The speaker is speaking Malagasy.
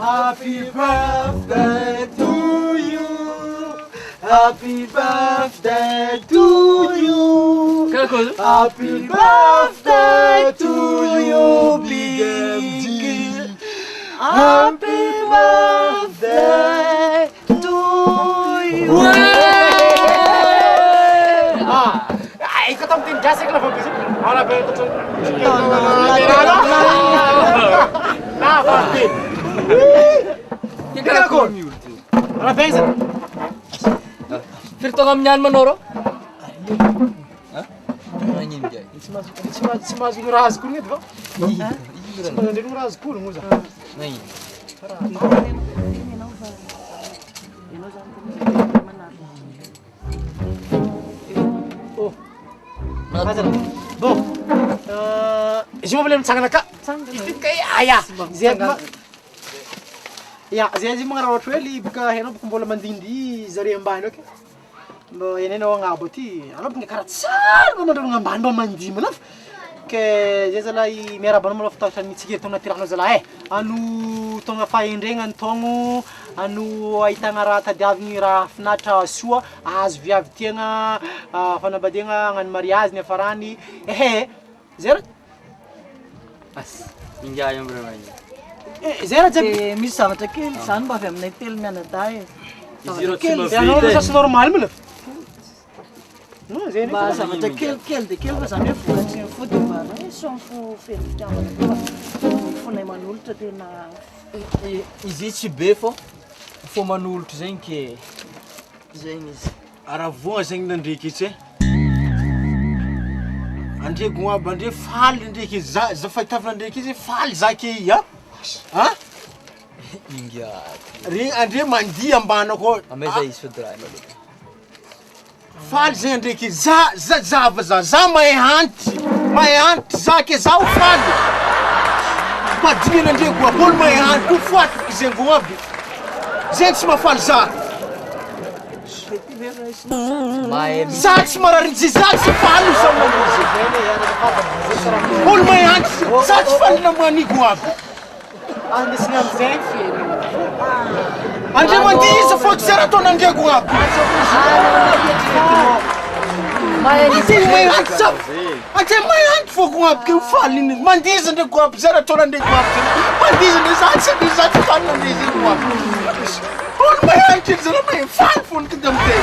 Happy birthday to you. Happy birthday to you. Happy birthday to you, Big MJ. Happy birthday to you. Ikut om tim jasa kalau fokus. Orang betul. Nah, pasti. Kita kau. Orang bangsa. फिर तो हम जान मनोरो Mas nguras kun gitu, Pak. Iya. Nguras kun nguras. नहीं Oh. Macam. Bo. Cuma belum sangat nak. Itu kayak ayah. Ziad. Ya, Ziad mga rawatweli buka heno bukan bola mandindi zari ambain oke. Bo ini no ngaboti. Ano punya karatsan mo madong ngambain ba mandi mo na. Ke jezalai mera banu mo fta tan mitsigir tong natirano zalai. Anu tong faindrengan tongo anu aitana rata diavni ra fnatra sua az viavy tegna fanabadegna ngany mariage ny farany zera बस इंजॉय हम रहे हैं zera jab Misy zavatra kely zany mba avy aminay telo mianadahy e. zero ano sas normal mo no zeny Mba zavatra kelikely dia kely fa zany hoe volatsy ny fody mba son fo fety-tiavana fonay manolotra tena izy tsy be fô fô manolotra zegny ke zegny izy. Aravoa zegny nandriky itsy andre goaba andre faly ndreky za fahitavana ndreky izy faly zaky ya ha enjoy ry andre mandia ambana ko ameza izy fodra faly zegny ndreky za mahay anty zaky za ho faly padimina andre goaba olo mahay anty ho foatiky zegny goaby zegny tsy mahafaly za za tsy mararitsy za tsy faly sa mamozy olo mahay anty za tsy faly namany goaby andesina amizay andre mandia izy foky zara ataona andre goaby Ate may anty fô goaby ke ho faly iny mandiza andre goaby zara ataona andre goaby mandiza andre za tsy faly andre zegny goaby olo may anty zara mahay faly fony kedy amizay